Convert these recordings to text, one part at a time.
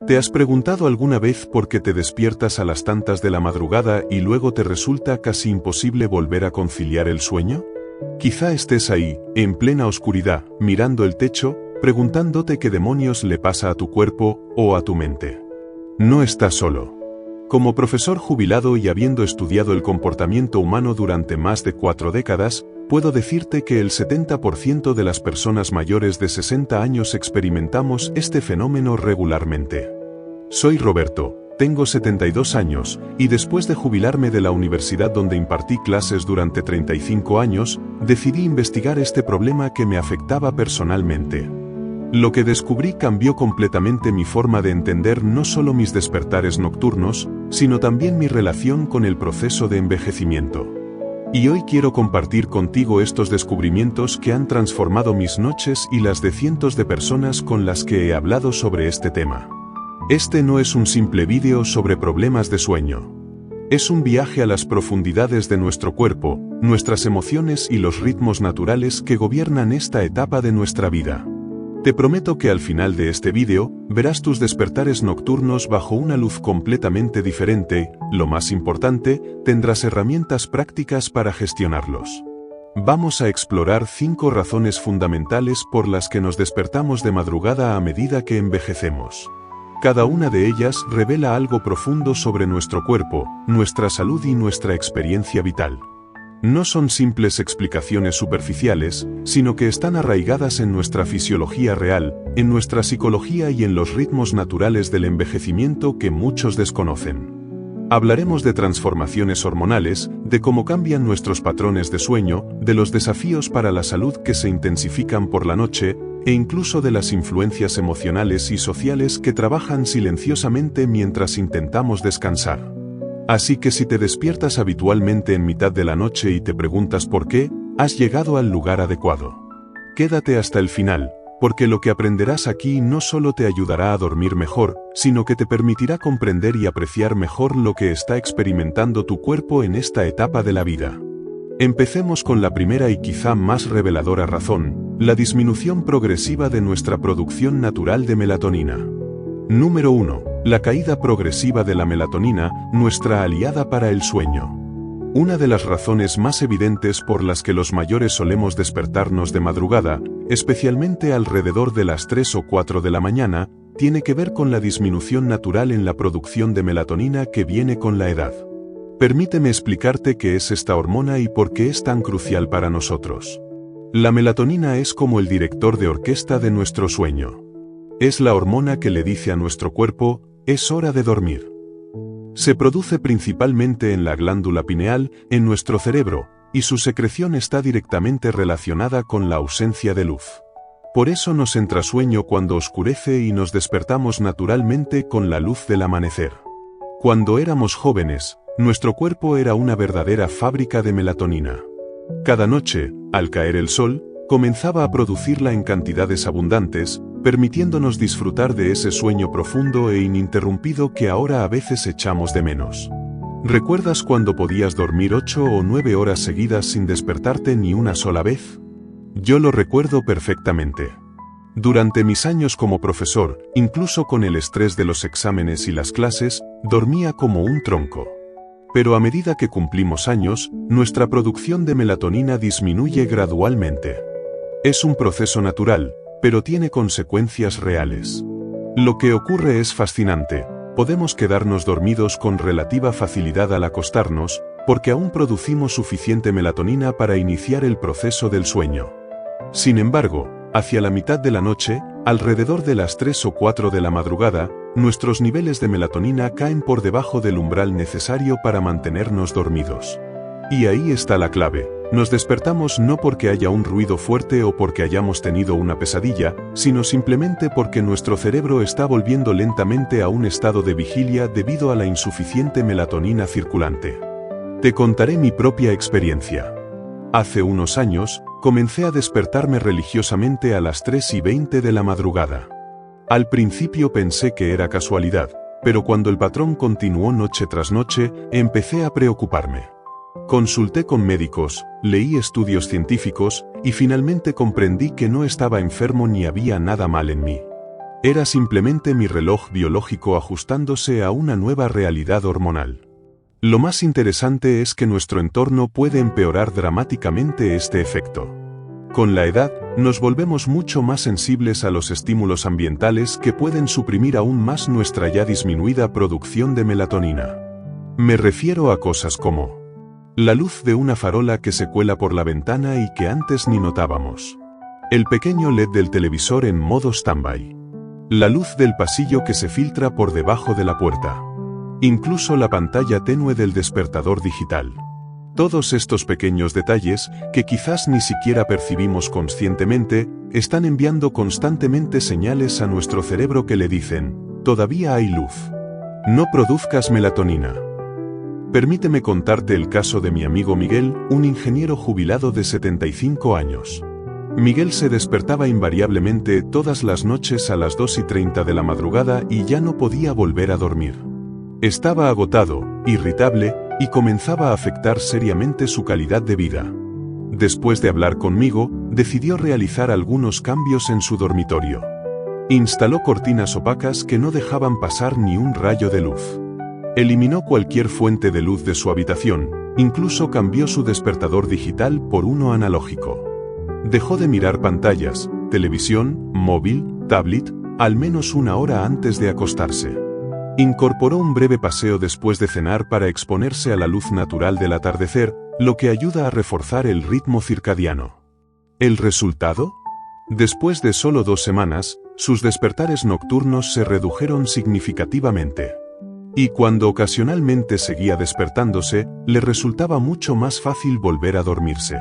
¿Te has preguntado alguna vez por qué te despiertas a las tantas de la madrugada y luego te resulta casi imposible volver a conciliar el sueño? Quizá estés ahí, en plena oscuridad, mirando el techo, preguntándote qué demonios le pasa a tu cuerpo o a tu mente. No estás solo. Como profesor jubilado y habiendo estudiado el comportamiento humano durante más de 4 décadas, puedo decirte que el 70% de las personas mayores de 60 años experimentamos este fenómeno regularmente. Soy Roberto, tengo 72 años, y después de jubilarme de la universidad donde impartí clases durante 35 años, decidí investigar este problema que me afectaba personalmente. Lo que descubrí cambió completamente mi forma de entender no solo mis despertares nocturnos, sino también mi relación con el proceso de envejecimiento. Y hoy quiero compartir contigo estos descubrimientos que han transformado mis noches y las de cientos de personas con las que he hablado sobre este tema. Este no es un simple vídeo sobre problemas de sueño. Es un viaje a las profundidades de nuestro cuerpo, nuestras emociones y los ritmos naturales que gobiernan esta etapa de nuestra vida. Te prometo que al final de este vídeo, verás tus despertares nocturnos bajo una luz completamente diferente. Lo más importante, tendrás herramientas prácticas para gestionarlos. Vamos a explorar 5 razones fundamentales por las que nos despertamos de madrugada a medida que envejecemos. Cada una de ellas revela algo profundo sobre nuestro cuerpo, nuestra salud y nuestra experiencia vital. No son simples explicaciones superficiales, sino que están arraigadas en nuestra fisiología real, en nuestra psicología y en los ritmos naturales del envejecimiento que muchos desconocen. Hablaremos de transformaciones hormonales, de cómo cambian nuestros patrones de sueño, de los desafíos para la salud que se intensifican por la noche, e incluso de las influencias emocionales y sociales que trabajan silenciosamente mientras intentamos descansar. Así que si te despiertas habitualmente en mitad de la noche y te preguntas por qué, has llegado al lugar adecuado. Quédate hasta el final, porque lo que aprenderás aquí no solo te ayudará a dormir mejor, sino que te permitirá comprender y apreciar mejor lo que está experimentando tu cuerpo en esta etapa de la vida. Empecemos con la primera y quizá más reveladora razón, la disminución progresiva de nuestra producción natural de melatonina. Número 1. La caída progresiva de la melatonina, nuestra aliada para el sueño. Una de las razones más evidentes por las que los mayores solemos despertarnos de madrugada, especialmente alrededor de las 3 o 4 de la mañana, tiene que ver con la disminución natural en la producción de melatonina que viene con la edad. Permíteme explicarte qué es esta hormona y por qué es tan crucial para nosotros. La melatonina es como el director de orquesta de nuestro sueño. Es la hormona que le dice a nuestro cuerpo, es hora de dormir. Se produce principalmente en la glándula pineal, en nuestro cerebro, y su secreción está directamente relacionada con la ausencia de luz. Por eso nos entra sueño cuando oscurece y nos despertamos naturalmente con la luz del amanecer. Cuando éramos jóvenes, nuestro cuerpo era una verdadera fábrica de melatonina. Cada noche, al caer el sol, comenzaba a producirla en cantidades abundantes, permitiéndonos disfrutar de ese sueño profundo e ininterrumpido que ahora a veces echamos de menos. ¿Recuerdas cuando podías dormir 8 o 9 horas seguidas sin despertarte ni una sola vez? Yo lo recuerdo perfectamente. Durante mis años como profesor, incluso con el estrés de los exámenes y las clases, dormía como un tronco. Pero a medida que cumplimos años, nuestra producción de melatonina disminuye gradualmente. Es un proceso natural, pero tiene consecuencias reales. Lo que ocurre es fascinante. Podemos quedarnos dormidos con relativa facilidad al acostarnos, porque aún producimos suficiente melatonina para iniciar el proceso del sueño. Sin embargo, hacia la mitad de la noche, alrededor de las 3 o 4 de la madrugada, nuestros niveles de melatonina caen por debajo del umbral necesario para mantenernos dormidos. Y ahí está la clave. Nos despertamos no porque haya un ruido fuerte o porque hayamos tenido una pesadilla, sino simplemente porque nuestro cerebro está volviendo lentamente a un estado de vigilia debido a la insuficiente melatonina circulante. Te contaré mi propia experiencia. Hace unos años, comencé a despertarme religiosamente a las 3:20 de la madrugada. Al principio pensé que era casualidad, pero cuando el patrón continuó noche tras noche, empecé a preocuparme. Consulté con médicos, leí estudios científicos, y finalmente comprendí que no estaba enfermo ni había nada mal en mí. Era simplemente mi reloj biológico ajustándose a una nueva realidad hormonal. Lo más interesante es que nuestro entorno puede empeorar dramáticamente este efecto. Con la edad, nos volvemos mucho más sensibles a los estímulos ambientales que pueden suprimir aún más nuestra ya disminuida producción de melatonina. Me refiero a cosas como la luz de una farola que se cuela por la ventana y que antes ni notábamos. El pequeño LED del televisor en modo standby. La luz del pasillo que se filtra por debajo de la puerta. Incluso la pantalla tenue del despertador digital. Todos estos pequeños detalles, que quizás ni siquiera percibimos conscientemente, están enviando constantemente señales a nuestro cerebro que le dicen: todavía hay luz. No produzcas melatonina. Permíteme contarte el caso de mi amigo Miguel, un ingeniero jubilado de 75 años. Miguel se despertaba invariablemente todas las noches a las 2:30 de la madrugada y ya no podía volver a dormir. Estaba agotado, irritable, y comenzaba a afectar seriamente su calidad de vida. Después de hablar conmigo, decidió realizar algunos cambios en su dormitorio. Instaló cortinas opacas que no dejaban pasar ni un rayo de luz. Eliminó cualquier fuente de luz de su habitación, incluso cambió su despertador digital por uno analógico. Dejó de mirar pantallas, televisión, móvil, tablet, al menos una hora antes de acostarse. Incorporó un breve paseo después de cenar para exponerse a la luz natural del atardecer, lo que ayuda a reforzar el ritmo circadiano. ¿El resultado? Después de solo 2 semanas, sus despertares nocturnos se redujeron significativamente. Y cuando ocasionalmente seguía despertándose, le resultaba mucho más fácil volver a dormirse.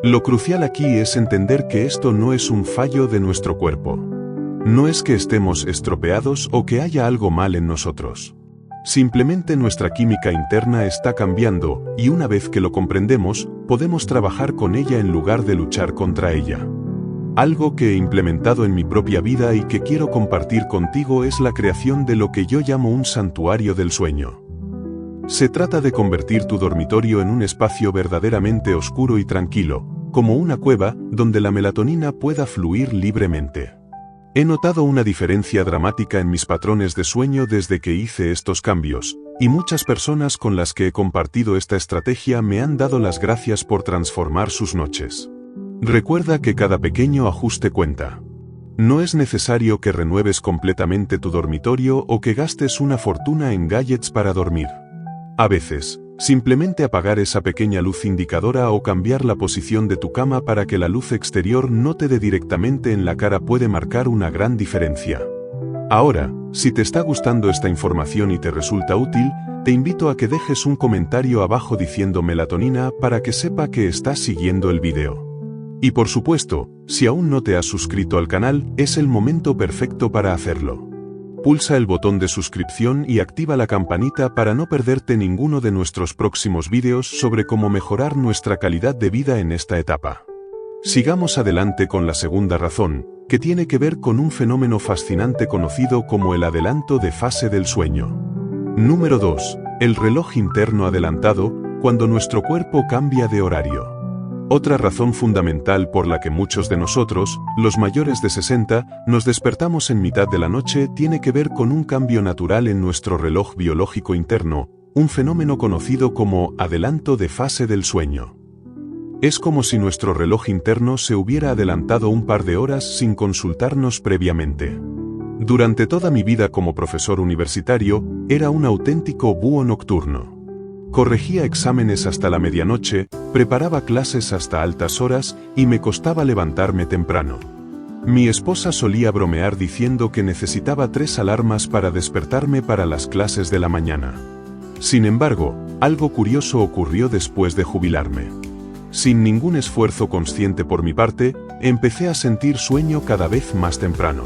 Lo crucial aquí es entender que esto no es un fallo de nuestro cuerpo. No es que estemos estropeados o que haya algo mal en nosotros. Simplemente nuestra química interna está cambiando, y una vez que lo comprendemos, podemos trabajar con ella en lugar de luchar contra ella. Algo que he implementado en mi propia vida y que quiero compartir contigo es la creación de lo que yo llamo un santuario del sueño. Se trata de convertir tu dormitorio en un espacio verdaderamente oscuro y tranquilo, como una cueva donde la melatonina pueda fluir libremente. He notado una diferencia dramática en mis patrones de sueño desde que hice estos cambios, y muchas personas con las que he compartido esta estrategia me han dado las gracias por transformar sus noches. Recuerda que cada pequeño ajuste cuenta. No es necesario que renueves completamente tu dormitorio o que gastes una fortuna en gadgets para dormir. A veces, simplemente apagar esa pequeña luz indicadora o cambiar la posición de tu cama para que la luz exterior no te dé directamente en la cara puede marcar una gran diferencia. Ahora, si te está gustando esta información y te resulta útil, te invito a que dejes un comentario abajo diciendo melatonina para que sepa que estás siguiendo el video. Y por supuesto, si aún no te has suscrito al canal, es el momento perfecto para hacerlo. Pulsa el botón de suscripción y activa la campanita para no perderte ninguno de nuestros próximos vídeos sobre cómo mejorar nuestra calidad de vida en esta etapa. Sigamos adelante con la segunda razón, que tiene que ver con un fenómeno fascinante conocido como el adelanto de fase del sueño. Número 2. El reloj interno adelantado, cuando nuestro cuerpo cambia de horario. Otra razón fundamental por la que muchos de nosotros, los mayores de 60, nos despertamos en mitad de la noche tiene que ver con un cambio natural en nuestro reloj biológico interno, un fenómeno conocido como adelanto de fase del sueño. Es como si nuestro reloj interno se hubiera adelantado un par de horas sin consultarnos previamente. Durante toda mi vida como profesor universitario, era un auténtico búho nocturno. Corregía exámenes hasta la medianoche, preparaba clases hasta altas horas y me costaba levantarme temprano. Mi esposa solía bromear diciendo que necesitaba 3 alarmas para despertarme para las clases de la mañana. Sin embargo, algo curioso ocurrió después de jubilarme. Sin ningún esfuerzo consciente por mi parte, empecé a sentir sueño cada vez más temprano.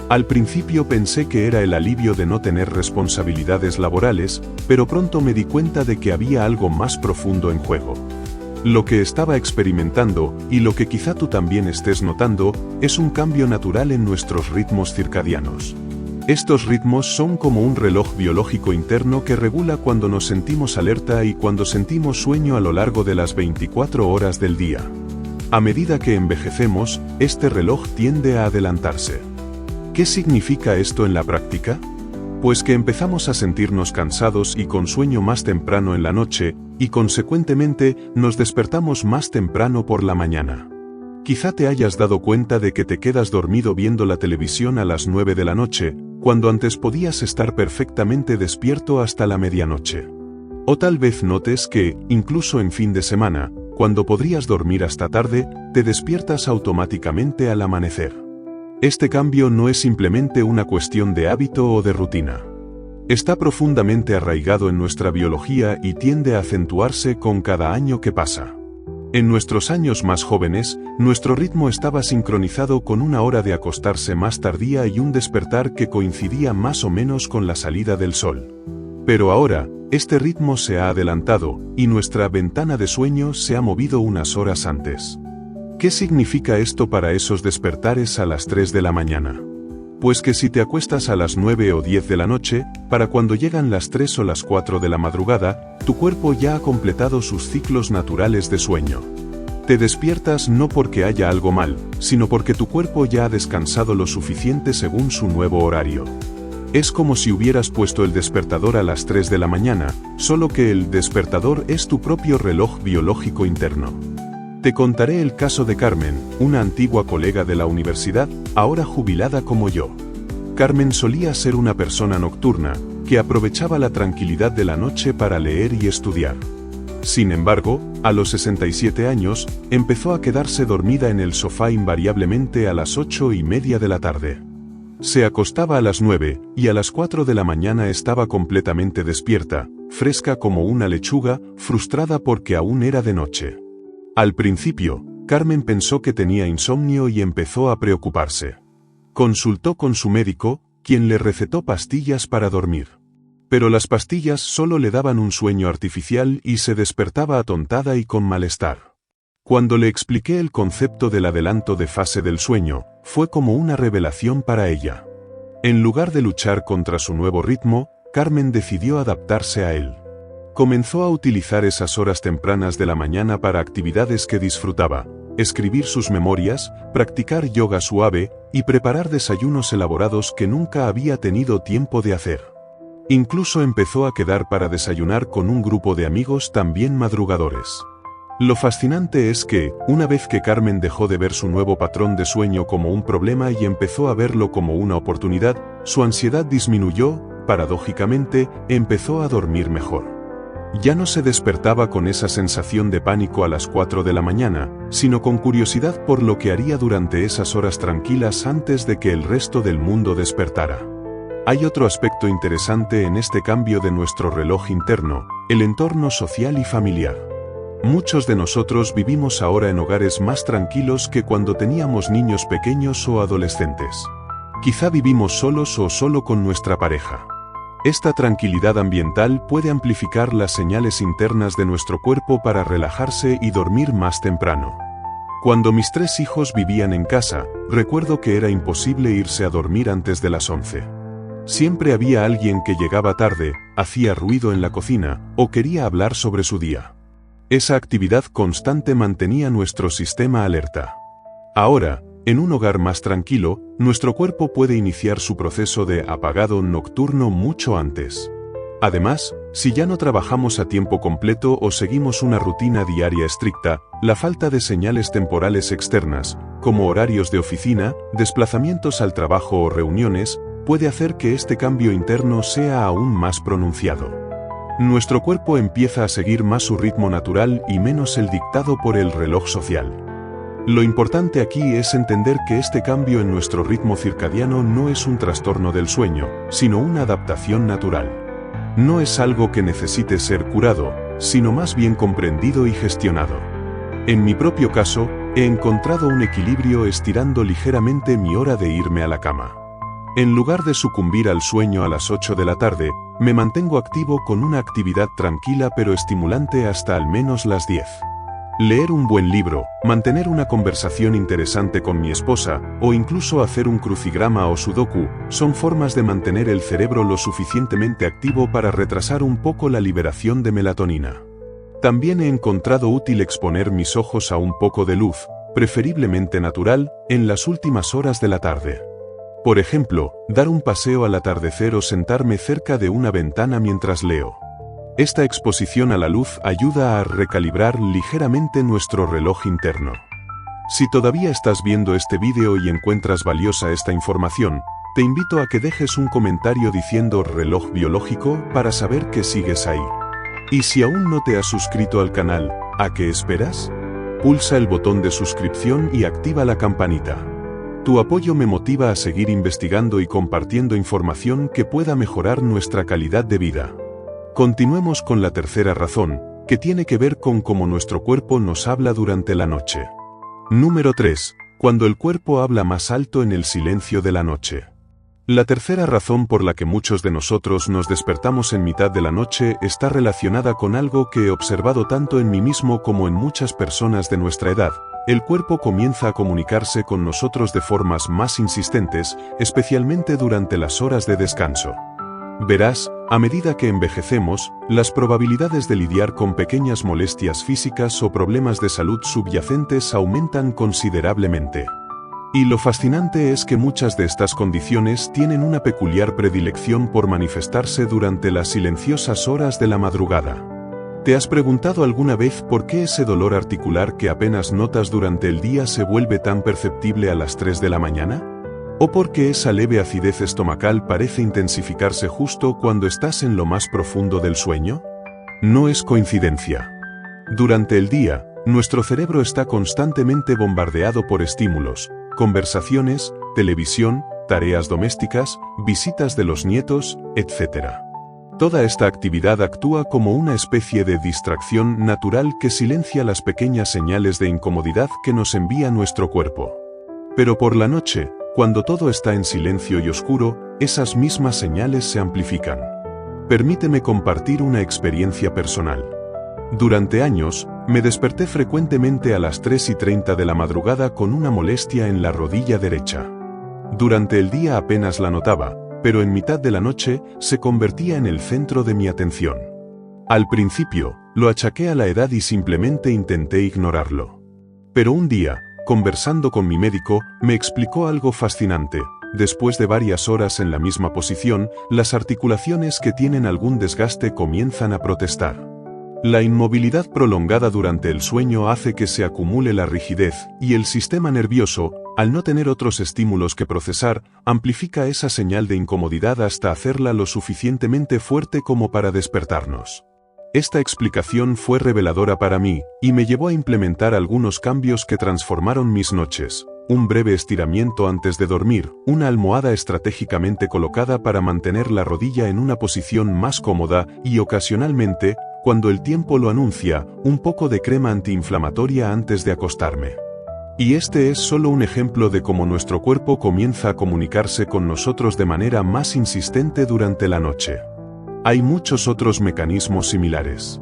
Al principio pensé que era el alivio de no tener responsabilidades laborales, pero pronto me di cuenta de que había algo más profundo en juego. Lo que estaba experimentando, y lo que quizá tú también estés notando, es un cambio natural en nuestros ritmos circadianos. Estos ritmos son como un reloj biológico interno que regula cuando nos sentimos alerta y cuando sentimos sueño a lo largo de las 24 horas del día. A medida que envejecemos, este reloj tiende a adelantarse. ¿Qué significa esto en la práctica? Pues que empezamos a sentirnos cansados y con sueño más temprano en la noche, y consecuentemente nos despertamos más temprano por la mañana. Quizá te hayas dado cuenta de que te quedas dormido viendo la televisión a las 9 de la noche, cuando antes podías estar perfectamente despierto hasta la medianoche. O tal vez notes que, incluso en fin de semana, cuando podrías dormir hasta tarde, te despiertas automáticamente al amanecer. Este cambio no es simplemente una cuestión de hábito o de rutina. Está profundamente arraigado en nuestra biología y tiende a acentuarse con cada año que pasa. En nuestros años más jóvenes, nuestro ritmo estaba sincronizado con una hora de acostarse más tardía y un despertar que coincidía más o menos con la salida del sol. Pero ahora, este ritmo se ha adelantado, y nuestra ventana de sueño se ha movido unas horas antes. ¿Qué significa esto para esos despertares a las 3 de la mañana? Pues que si te acuestas a las 9 o 10 de la noche, para cuando llegan las 3 o las 4 de la madrugada, tu cuerpo ya ha completado sus ciclos naturales de sueño. Te despiertas no porque haya algo mal, sino porque tu cuerpo ya ha descansado lo suficiente según su nuevo horario. Es como si hubieras puesto el despertador a las 3 de la mañana, solo que el despertador es tu propio reloj biológico interno. Te contaré el caso de Carmen, una antigua colega de la universidad, ahora jubilada como yo. Carmen solía ser una persona nocturna, que aprovechaba la tranquilidad de la noche para leer y estudiar. Sin embargo, a los 67 años, empezó a quedarse dormida en el sofá invariablemente a las 8:30 de la tarde. Se acostaba a las 9, y a las 4 de la mañana estaba completamente despierta, fresca como una lechuga, frustrada porque aún era de noche. Al principio, Carmen pensó que tenía insomnio y empezó a preocuparse. Consultó con su médico, quien le recetó pastillas para dormir. Pero las pastillas solo le daban un sueño artificial y se despertaba atontada y con malestar. Cuando le expliqué el concepto del adelanto de fase del sueño, fue como una revelación para ella. En lugar de luchar contra su nuevo ritmo, Carmen decidió adaptarse a él. Comenzó a utilizar esas horas tempranas de la mañana para actividades que disfrutaba, escribir sus memorias, practicar yoga suave y preparar desayunos elaborados que nunca había tenido tiempo de hacer. Incluso empezó a quedar para desayunar con un grupo de amigos también madrugadores. Lo fascinante es que, una vez que Carmen dejó de ver su nuevo patrón de sueño como un problema y empezó a verlo como una oportunidad, su ansiedad disminuyó, paradójicamente, empezó a dormir mejor. Ya no se despertaba con esa sensación de pánico a las 4 de la mañana, sino con curiosidad por lo que haría durante esas horas tranquilas antes de que el resto del mundo despertara. Hay otro aspecto interesante en este cambio de nuestro reloj interno, el entorno social y familiar. Muchos de nosotros vivimos ahora en hogares más tranquilos que cuando teníamos niños pequeños o adolescentes. Quizá vivimos solos o solo con nuestra pareja. Esta tranquilidad ambiental puede amplificar las señales internas de nuestro cuerpo para relajarse y dormir más temprano. Cuando mis 3 hijos vivían en casa, recuerdo que era imposible irse a dormir antes de las 11. Siempre había alguien que llegaba tarde, hacía ruido en la cocina, o quería hablar sobre su día. Esa actividad constante mantenía nuestro sistema alerta. Ahora, en un hogar más tranquilo, nuestro cuerpo puede iniciar su proceso de apagado nocturno mucho antes. Además, si ya no trabajamos a tiempo completo o seguimos una rutina diaria estricta, la falta de señales temporales externas, como horarios de oficina, desplazamientos al trabajo o reuniones, puede hacer que este cambio interno sea aún más pronunciado. Nuestro cuerpo empieza a seguir más su ritmo natural y menos el dictado por el reloj social. Lo importante aquí es entender que este cambio en nuestro ritmo circadiano no es un trastorno del sueño, sino una adaptación natural. No es algo que necesite ser curado, sino más bien comprendido y gestionado. En mi propio caso, he encontrado un equilibrio estirando ligeramente mi hora de irme a la cama. En lugar de sucumbir al sueño a las 8 de la tarde, me mantengo activo con una actividad tranquila pero estimulante hasta al menos las 10. Leer un buen libro, mantener una conversación interesante con mi esposa, o incluso hacer un crucigrama o sudoku, son formas de mantener el cerebro lo suficientemente activo para retrasar un poco la liberación de melatonina. También he encontrado útil exponer mis ojos a un poco de luz, preferiblemente natural, en las últimas horas de la tarde. Por ejemplo, dar un paseo al atardecer o sentarme cerca de una ventana mientras leo. Esta exposición a la luz ayuda a recalibrar ligeramente nuestro reloj interno. Si todavía estás viendo este vídeo y encuentras valiosa esta información, te invito a que dejes un comentario diciendo reloj biológico para saber que sigues ahí. Y si aún no te has suscrito al canal, ¿a qué esperas? Pulsa el botón de suscripción y activa la campanita. Tu apoyo me motiva a seguir investigando y compartiendo información que pueda mejorar nuestra calidad de vida. Continuemos con la tercera razón, que tiene que ver con cómo nuestro cuerpo nos habla durante la noche. Número 3. Cuando el cuerpo habla más alto en el silencio de la noche. La tercera razón por la que muchos de nosotros nos despertamos en mitad de la noche está relacionada con algo que he observado tanto en mí mismo como en muchas personas de nuestra edad. El cuerpo comienza a comunicarse con nosotros de formas más insistentes, especialmente durante las horas de descanso. Verás, a medida que envejecemos, las probabilidades de lidiar con pequeñas molestias físicas o problemas de salud subyacentes aumentan considerablemente. Y lo fascinante es que muchas de estas condiciones tienen una peculiar predilección por manifestarse durante las silenciosas horas de la madrugada. ¿Te has preguntado alguna vez por qué ese dolor articular que apenas notas durante el día se vuelve tan perceptible a las 3 de la mañana? ¿O por qué esa leve acidez estomacal parece intensificarse justo cuando estás en lo más profundo del sueño? No es coincidencia. Durante el día, nuestro cerebro está constantemente bombardeado por estímulos, conversaciones, televisión, tareas domésticas, visitas de los nietos, etc. Toda esta actividad actúa como una especie de distracción natural que silencia las pequeñas señales de incomodidad que nos envía nuestro cuerpo. Pero por la noche, cuando todo está en silencio y oscuro, esas mismas señales se amplifican. Permíteme compartir una experiencia personal. Durante años, me desperté frecuentemente a las 3:30 de la madrugada con una molestia en la rodilla derecha. Durante el día apenas la notaba, pero en mitad de la noche se convertía en el centro de mi atención. Al principio, lo achaqué a la edad y simplemente intenté ignorarlo. Pero un día, conversando con mi médico, me explicó algo fascinante. Después de varias horas en la misma posición, las articulaciones que tienen algún desgaste comienzan a protestar. La inmovilidad prolongada durante el sueño hace que se acumule la rigidez, y el sistema nervioso, al no tener otros estímulos que procesar, amplifica esa señal de incomodidad hasta hacerla lo suficientemente fuerte como para despertarnos. Esta explicación fue reveladora para mí, y me llevó a implementar algunos cambios que transformaron mis noches. Un breve estiramiento antes de dormir, una almohada estratégicamente colocada para mantener la rodilla en una posición más cómoda y ocasionalmente, cuando el tiempo lo anuncia, un poco de crema antiinflamatoria antes de acostarme. Y este es solo un ejemplo de cómo nuestro cuerpo comienza a comunicarse con nosotros de manera más insistente durante la noche. Hay muchos otros mecanismos similares.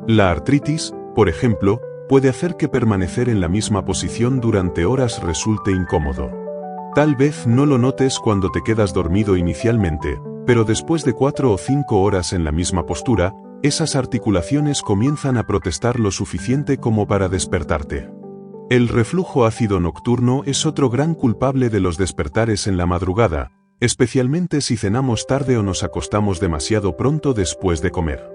La artritis, por ejemplo, puede hacer que permanecer en la misma posición durante horas resulte incómodo. Tal vez no lo notes cuando te quedas dormido inicialmente, pero después de 4 o 5 horas en la misma postura, esas articulaciones comienzan a protestar lo suficiente como para despertarte. El reflujo ácido nocturno es otro gran culpable de los despertares en la madrugada, especialmente si cenamos tarde o nos acostamos demasiado pronto después de comer.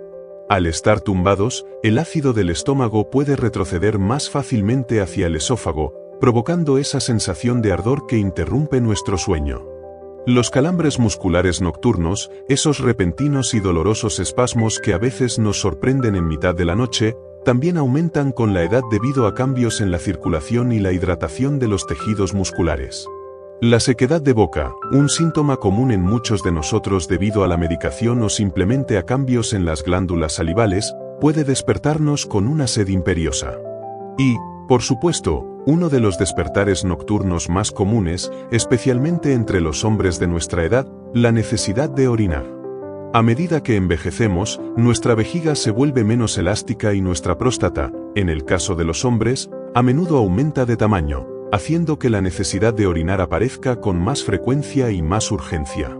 Al estar tumbados, el ácido del estómago puede retroceder más fácilmente hacia el esófago, provocando esa sensación de ardor que interrumpe nuestro sueño. Los calambres musculares nocturnos, esos repentinos y dolorosos espasmos que a veces nos sorprenden en mitad de la noche, también aumentan con la edad debido a cambios en la circulación y la hidratación de los tejidos musculares. La sequedad de boca, un síntoma común en muchos de nosotros debido a la medicación o simplemente a cambios en las glándulas salivales, puede despertarnos con una sed imperiosa. Y, por supuesto, uno de los despertares nocturnos más comunes, especialmente entre los hombres de nuestra edad, la necesidad de orinar. A medida que envejecemos, nuestra vejiga se vuelve menos elástica y nuestra próstata, en el caso de los hombres, a menudo aumenta de tamaño, haciendo que la necesidad de orinar aparezca con más frecuencia y más urgencia.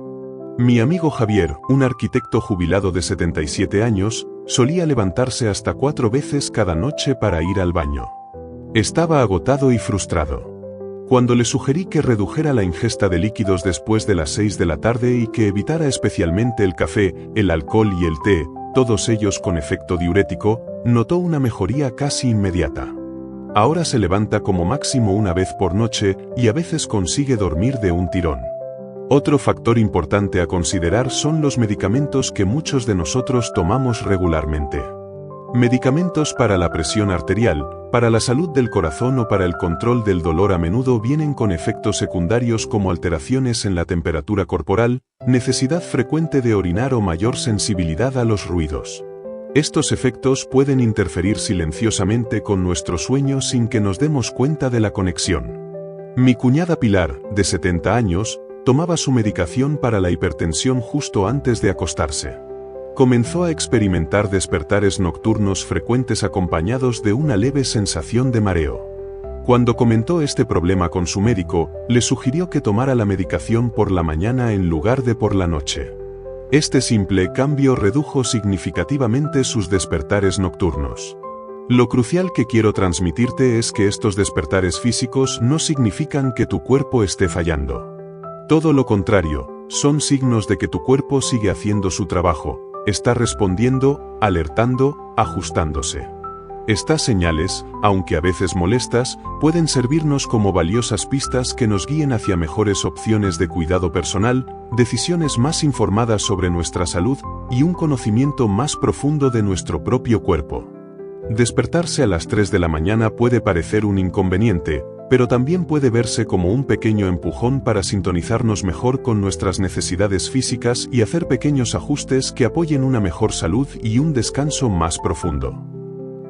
Mi amigo Javier, un arquitecto jubilado de 77 años, solía levantarse hasta 4 veces cada noche para ir al baño. Estaba agotado y frustrado. Cuando le sugerí que redujera la ingesta de líquidos después de las 6 de la tarde y que evitara especialmente el café, el alcohol y el té, todos ellos con efecto diurético, notó una mejoría casi inmediata. Ahora se levanta como máximo una vez por noche y a veces consigue dormir de un tirón. Otro factor importante a considerar son los medicamentos que muchos de nosotros tomamos regularmente. Medicamentos para la presión arterial, para la salud del corazón o para el control del dolor a menudo vienen con efectos secundarios como alteraciones en la temperatura corporal, necesidad frecuente de orinar o mayor sensibilidad a los ruidos. Estos efectos pueden interferir silenciosamente con nuestro sueño sin que nos demos cuenta de la conexión. Mi cuñada Pilar, de 70 años, tomaba su medicación para la hipertensión justo antes de acostarse. Comenzó a experimentar despertares nocturnos frecuentes acompañados de una leve sensación de mareo. Cuando comentó este problema con su médico, le sugirió que tomara la medicación por la mañana en lugar de por la noche. Este simple cambio redujo significativamente sus despertares nocturnos. Lo crucial que quiero transmitirte es que estos despertares físicos no significan que tu cuerpo esté fallando. Todo lo contrario, son signos de que tu cuerpo sigue haciendo su trabajo. Está respondiendo, alertando, ajustándose. Estas señales, aunque a veces molestas, pueden servirnos como valiosas pistas que nos guíen hacia mejores opciones de cuidado personal, decisiones más informadas sobre nuestra salud y un conocimiento más profundo de nuestro propio cuerpo. Despertarse a las 3 de la mañana puede parecer un inconveniente, pero también puede verse como un pequeño empujón para sintonizarnos mejor con nuestras necesidades físicas y hacer pequeños ajustes que apoyen una mejor salud y un descanso más profundo.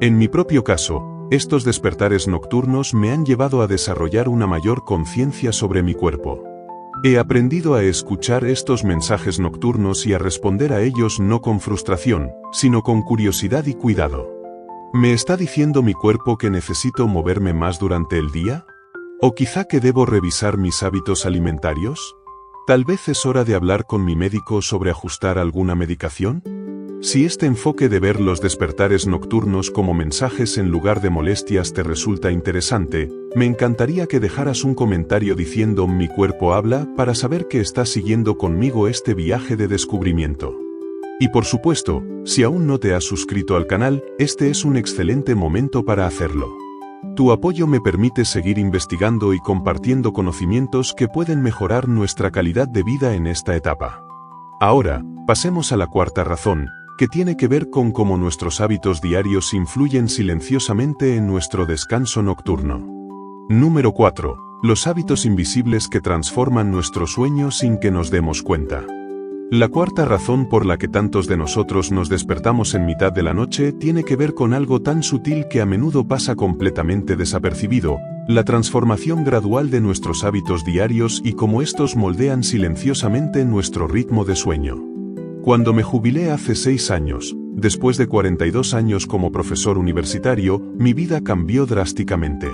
En mi propio caso, estos despertares nocturnos me han llevado a desarrollar una mayor conciencia sobre mi cuerpo. He aprendido a escuchar estos mensajes nocturnos y a responder a ellos no con frustración, sino con curiosidad y cuidado. ¿Me está diciendo mi cuerpo que necesito moverme más durante el día? ¿O quizá que debo revisar mis hábitos alimentarios? ¿Tal vez es hora de hablar con mi médico sobre ajustar alguna medicación? Si este enfoque de ver los despertares nocturnos como mensajes en lugar de molestias te resulta interesante, me encantaría que dejaras un comentario diciendo "Mi cuerpo habla" para saber que estás siguiendo conmigo este viaje de descubrimiento. Y por supuesto, si aún no te has suscrito al canal, este es un excelente momento para hacerlo. Tu apoyo me permite seguir investigando y compartiendo conocimientos que pueden mejorar nuestra calidad de vida en esta etapa. Ahora, pasemos a la cuarta razón, que tiene que ver con cómo nuestros hábitos diarios influyen silenciosamente en nuestro descanso nocturno. Número 4. Los hábitos invisibles que transforman nuestro sueño sin que nos demos cuenta. La cuarta razón por la que tantos de nosotros nos despertamos en mitad de la noche tiene que ver con algo tan sutil que a menudo pasa completamente desapercibido, la transformación gradual de nuestros hábitos diarios y cómo estos moldean silenciosamente nuestro ritmo de sueño. Cuando me jubilé hace 6 años, después de 42 años como profesor universitario, mi vida cambió drásticamente.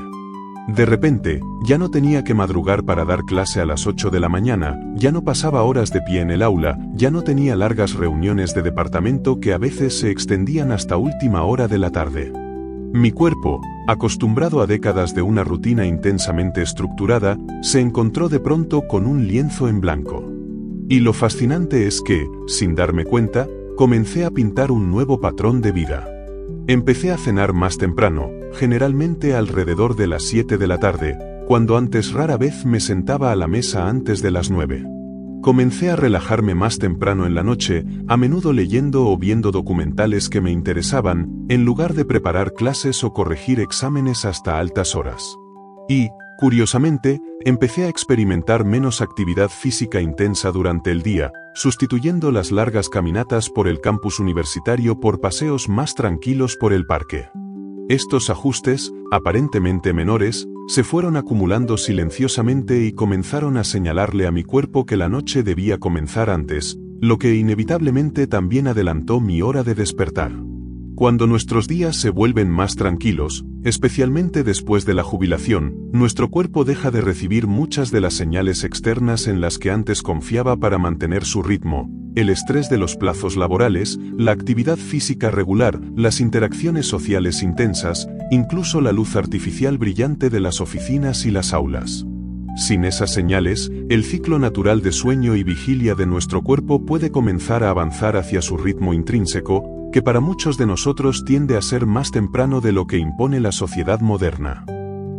De repente, ya no tenía que madrugar para dar clase a las 8 de la mañana, ya no pasaba horas de pie en el aula, ya no tenía largas reuniones de departamento que a veces se extendían hasta última hora de la tarde. Mi cuerpo, acostumbrado a décadas de una rutina intensamente estructurada, se encontró de pronto con un lienzo en blanco. Y lo fascinante es que, sin darme cuenta, comencé a pintar un nuevo patrón de vida. Empecé a cenar más temprano, generalmente alrededor de las 7 de la tarde, cuando antes rara vez me sentaba a la mesa antes de las 9. Comencé a relajarme más temprano en la noche, a menudo leyendo o viendo documentales que me interesaban, en lugar de preparar clases o corregir exámenes hasta altas horas. Y, curiosamente, empecé a experimentar menos actividad física intensa durante el día, sustituyendo las largas caminatas por el campus universitario por paseos más tranquilos por el parque. Estos ajustes, aparentemente menores, se fueron acumulando silenciosamente y comenzaron a señalarle a mi cuerpo que la noche debía comenzar antes, lo que inevitablemente también adelantó mi hora de despertar. Cuando nuestros días se vuelven más tranquilos, especialmente después de la jubilación, nuestro cuerpo deja de recibir muchas de las señales externas en las que antes confiaba para mantener su ritmo: el estrés de los plazos laborales, la actividad física regular, las interacciones sociales intensas, incluso la luz artificial brillante de las oficinas y las aulas. Sin esas señales, el ciclo natural de sueño y vigilia de nuestro cuerpo puede comenzar a avanzar hacia su ritmo intrínseco, que para muchos de nosotros tiende a ser más temprano de lo que impone la sociedad moderna.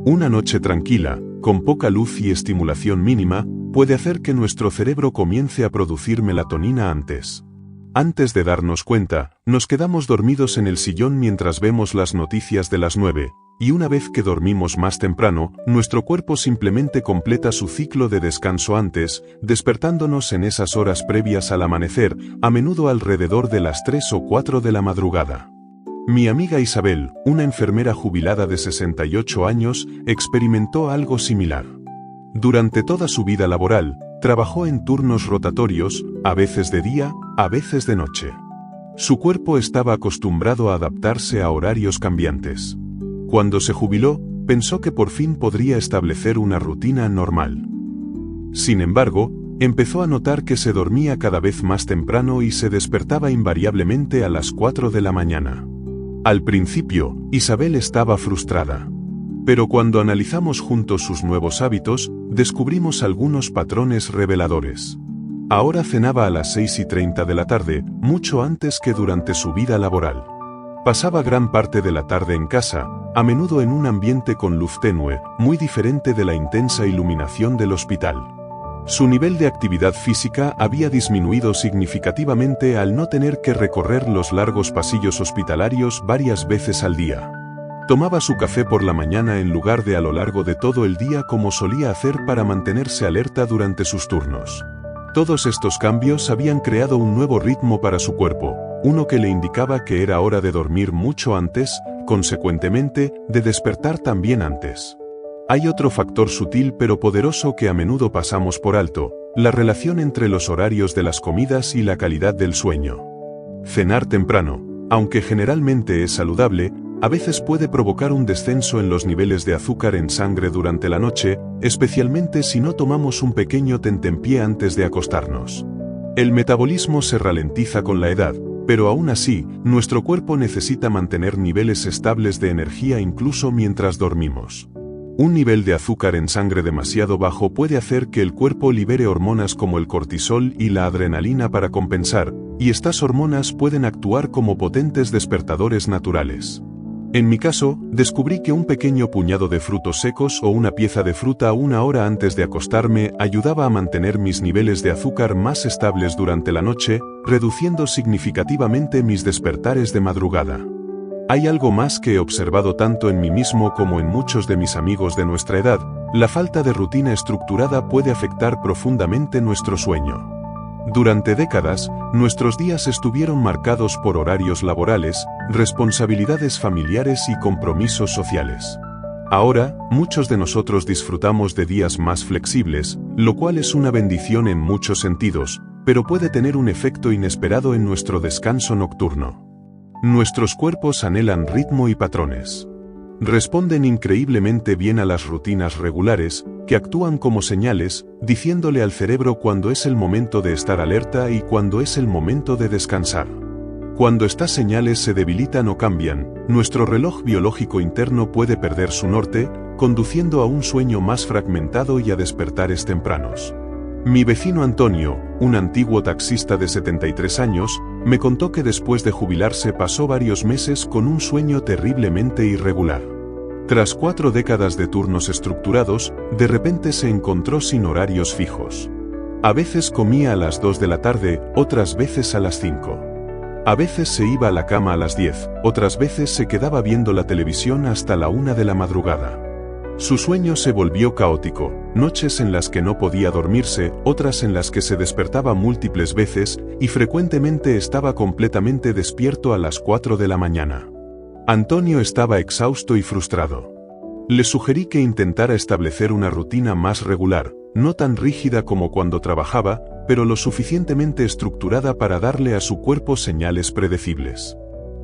Una noche tranquila, con poca luz y estimulación mínima, puede hacer que nuestro cerebro comience a producir melatonina antes. Antes de darnos cuenta, nos quedamos dormidos en el sillón mientras vemos las noticias de las 9, y una vez que dormimos más temprano, nuestro cuerpo simplemente completa su ciclo de descanso antes, despertándonos en esas horas previas al amanecer, a menudo alrededor de las 3 o 4 de la madrugada. Mi amiga Isabel, una enfermera jubilada de 68 años, experimentó algo similar. Durante toda su vida laboral, trabajó en turnos rotatorios, a veces de día, a veces de noche. Su cuerpo estaba acostumbrado a adaptarse a horarios cambiantes. Cuando se jubiló, pensó que por fin podría establecer una rutina normal. Sin embargo, empezó a notar que se dormía cada vez más temprano y se despertaba invariablemente a las 4 de la mañana. Al principio, Isabel estaba frustrada. Pero cuando analizamos juntos sus nuevos hábitos, descubrimos algunos patrones reveladores. Ahora cenaba a las 6:30 de la tarde, mucho antes que durante su vida laboral. Pasaba gran parte de la tarde en casa, a menudo en un ambiente con luz tenue, muy diferente de la intensa iluminación del hospital. Su nivel de actividad física había disminuido significativamente al no tener que recorrer los largos pasillos hospitalarios varias veces al día. Tomaba su café por la mañana en lugar de a lo largo de todo el día como solía hacer para mantenerse alerta durante sus turnos. Todos estos cambios habían creado un nuevo ritmo para su cuerpo, uno que le indicaba que era hora de dormir mucho antes, consecuentemente, de despertar también antes. Hay otro factor sutil pero poderoso que a menudo pasamos por alto, la relación entre los horarios de las comidas y la calidad del sueño. Cenar temprano, aunque generalmente es saludable, a veces puede provocar un descenso en los niveles de azúcar en sangre durante la noche, especialmente si no tomamos un pequeño tentempié antes de acostarnos. El metabolismo se ralentiza con la edad, pero aún así, nuestro cuerpo necesita mantener niveles estables de energía incluso mientras dormimos. Un nivel de azúcar en sangre demasiado bajo puede hacer que el cuerpo libere hormonas como el cortisol y la adrenalina para compensar, y estas hormonas pueden actuar como potentes despertadores naturales. En mi caso, descubrí que un pequeño puñado de frutos secos o una pieza de fruta una hora antes de acostarme ayudaba a mantener mis niveles de azúcar más estables durante la noche, reduciendo significativamente mis despertares de madrugada. Hay algo más que he observado tanto en mí mismo como en muchos de mis amigos de nuestra edad: la falta de rutina estructurada puede afectar profundamente nuestro sueño. Durante décadas, nuestros días estuvieron marcados por horarios laborales, responsabilidades familiares y compromisos sociales. Ahora, muchos de nosotros disfrutamos de días más flexibles, lo cual es una bendición en muchos sentidos, pero puede tener un efecto inesperado en nuestro descanso nocturno. Nuestros cuerpos anhelan ritmo y patrones. Responden increíblemente bien a las rutinas regulares, que actúan como señales, diciéndole al cerebro cuándo es el momento de estar alerta y cuándo es el momento de descansar. Cuando estas señales se debilitan o cambian, nuestro reloj biológico interno puede perder su norte, conduciendo a un sueño más fragmentado y a despertares tempranos. Mi vecino Antonio, un antiguo taxista de 73 años, me contó que después de jubilarse pasó varios meses con un sueño terriblemente irregular. Tras 4 décadas de turnos estructurados, de repente se encontró sin horarios fijos. A veces comía a las 2 de la tarde, otras veces a las 5. A veces se iba a la cama a las 10, otras veces se quedaba viendo la televisión hasta la 1 de la madrugada. Su sueño se volvió caótico, noches en las que no podía dormirse, otras en las que se despertaba múltiples veces, y frecuentemente estaba completamente despierto a las 4 de la mañana. Antonio estaba exhausto y frustrado. Le sugerí que intentara establecer una rutina más regular, no tan rígida como cuando trabajaba, pero lo suficientemente estructurada para darle a su cuerpo señales predecibles.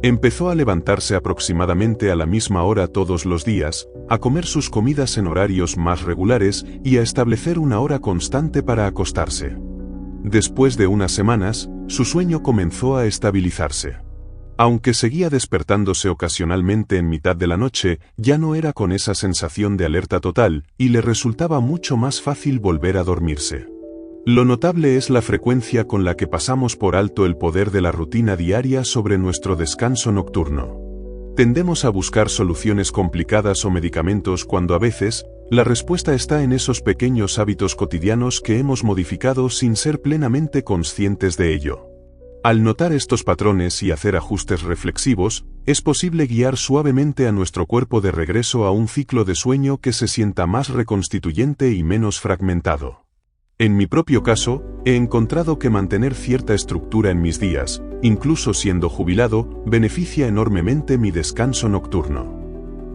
Empezó a levantarse aproximadamente a la misma hora todos los días, a comer sus comidas en horarios más regulares y a establecer una hora constante para acostarse. Después de unas semanas, su sueño comenzó a estabilizarse. Aunque seguía despertándose ocasionalmente en mitad de la noche, ya no era con esa sensación de alerta total, y le resultaba mucho más fácil volver a dormirse. Lo notable es la frecuencia con la que pasamos por alto el poder de la rutina diaria sobre nuestro descanso nocturno. Tendemos a buscar soluciones complicadas o medicamentos cuando a veces, la respuesta está en esos pequeños hábitos cotidianos que hemos modificado sin ser plenamente conscientes de ello. Al notar estos patrones y hacer ajustes reflexivos, es posible guiar suavemente a nuestro cuerpo de regreso a un ciclo de sueño que se sienta más reconstituyente y menos fragmentado. En mi propio caso, he encontrado que mantener cierta estructura en mis días, incluso siendo jubilado, beneficia enormemente mi descanso nocturno.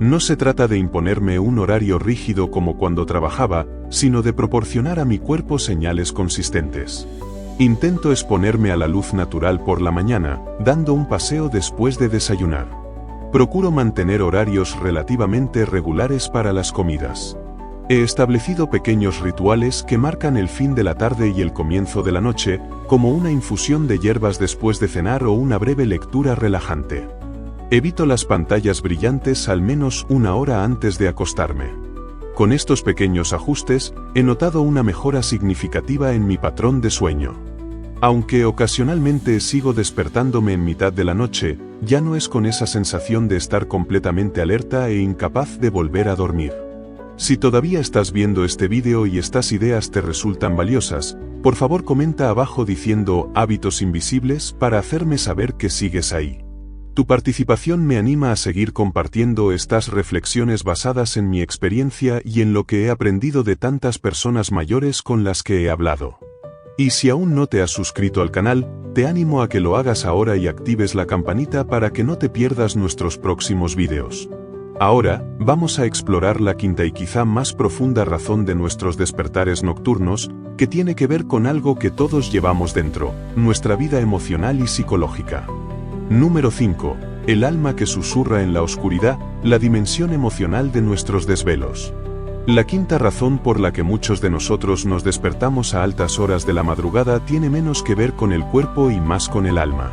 No se trata de imponerme un horario rígido como cuando trabajaba, sino de proporcionar a mi cuerpo señales consistentes. Intento exponerme a la luz natural por la mañana, dando un paseo después de desayunar. Procuro mantener horarios relativamente regulares para las comidas. He establecido pequeños rituales que marcan el fin de la tarde y el comienzo de la noche, como una infusión de hierbas después de cenar o una breve lectura relajante. Evito las pantallas brillantes al menos una hora antes de acostarme. Con estos pequeños ajustes, he notado una mejora significativa en mi patrón de sueño. Aunque ocasionalmente sigo despertándome en mitad de la noche, ya no es con esa sensación de estar completamente alerta e incapaz de volver a dormir. Si todavía estás viendo este vídeo y estas ideas te resultan valiosas, por favor comenta abajo diciendo hábitos invisibles para hacerme saber que sigues ahí. Tu participación me anima a seguir compartiendo estas reflexiones basadas en mi experiencia y en lo que he aprendido de tantas personas mayores con las que he hablado. Y si aún no te has suscrito al canal, te animo a que lo hagas ahora y actives la campanita para que no te pierdas nuestros próximos vídeos. Ahora, vamos a explorar la quinta y quizá más profunda razón de nuestros despertares nocturnos, que tiene que ver con algo que todos llevamos dentro, nuestra vida emocional y psicológica. Número 5. El alma que susurra en la oscuridad, la dimensión emocional de nuestros desvelos. La quinta razón por la que muchos de nosotros nos despertamos a altas horas de la madrugada tiene menos que ver con el cuerpo y más con el alma.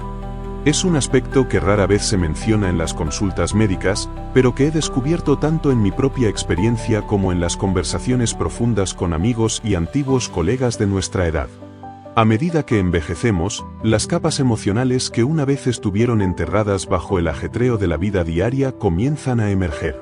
Es un aspecto que rara vez se menciona en las consultas médicas, pero que he descubierto tanto en mi propia experiencia como en las conversaciones profundas con amigos y antiguos colegas de nuestra edad. A medida que envejecemos, las capas emocionales que una vez estuvieron enterradas bajo el ajetreo de la vida diaria comienzan a emerger.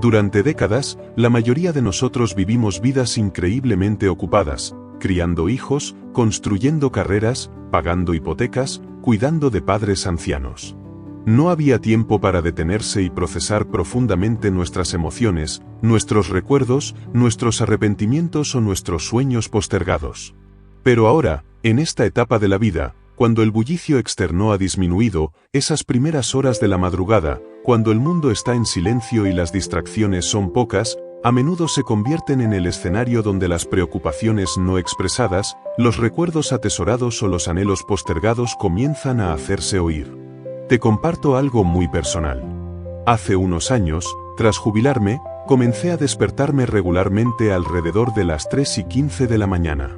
Durante décadas, la mayoría de nosotros vivimos vidas increíblemente ocupadas, criando hijos, construyendo carreras, pagando hipotecas, cuidando de padres ancianos. No había tiempo para detenerse y procesar profundamente nuestras emociones, nuestros recuerdos, nuestros arrepentimientos o nuestros sueños postergados. Pero ahora, en esta etapa de la vida, cuando el bullicio externo ha disminuido, esas primeras horas de la madrugada, cuando el mundo está en silencio y las distracciones son pocas, a menudo se convierten en el escenario donde las preocupaciones no expresadas, los recuerdos atesorados o los anhelos postergados comienzan a hacerse oír. Te comparto algo muy personal. Hace unos años, tras jubilarme, comencé a despertarme regularmente alrededor de las 3:15 de la mañana.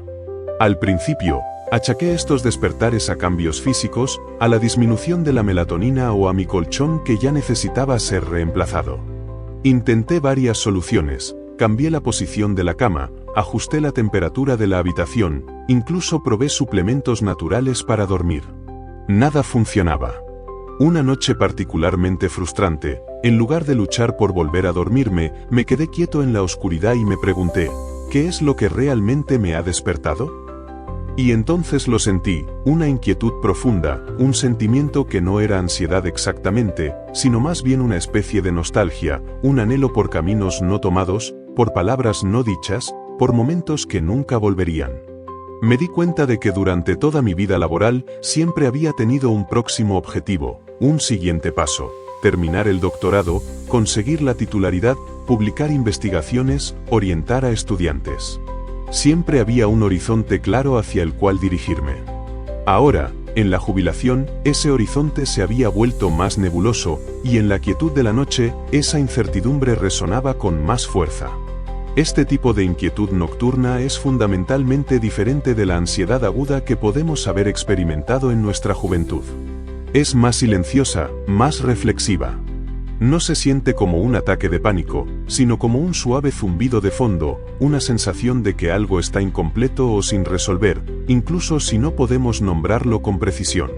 Al principio, achaqué estos despertares a cambios físicos, a la disminución de la melatonina o a mi colchón que ya necesitaba ser reemplazado. Intenté varias soluciones, cambié la posición de la cama, ajusté la temperatura de la habitación, incluso probé suplementos naturales para dormir. Nada funcionaba. Una noche particularmente frustrante, en lugar de luchar por volver a dormirme, me quedé quieto en la oscuridad y me pregunté, ¿qué es lo que realmente me ha despertado? Y entonces lo sentí, una inquietud profunda, un sentimiento que no era ansiedad exactamente, sino más bien una especie de nostalgia, un anhelo por caminos no tomados, por palabras no dichas, por momentos que nunca volverían. Me di cuenta de que durante toda mi vida laboral siempre había tenido un próximo objetivo, un siguiente paso: terminar el doctorado, conseguir la titularidad, publicar investigaciones, orientar a estudiantes. Siempre había un horizonte claro hacia el cual dirigirme. Ahora, en la jubilación, ese horizonte se había vuelto más nebuloso, y en la quietud de la noche, esa incertidumbre resonaba con más fuerza. Este tipo de inquietud nocturna es fundamentalmente diferente de la ansiedad aguda que podemos haber experimentado en nuestra juventud. Es más silenciosa, más reflexiva. No se siente como un ataque de pánico, sino como un suave zumbido de fondo, una sensación de que algo está incompleto o sin resolver, incluso si no podemos nombrarlo con precisión.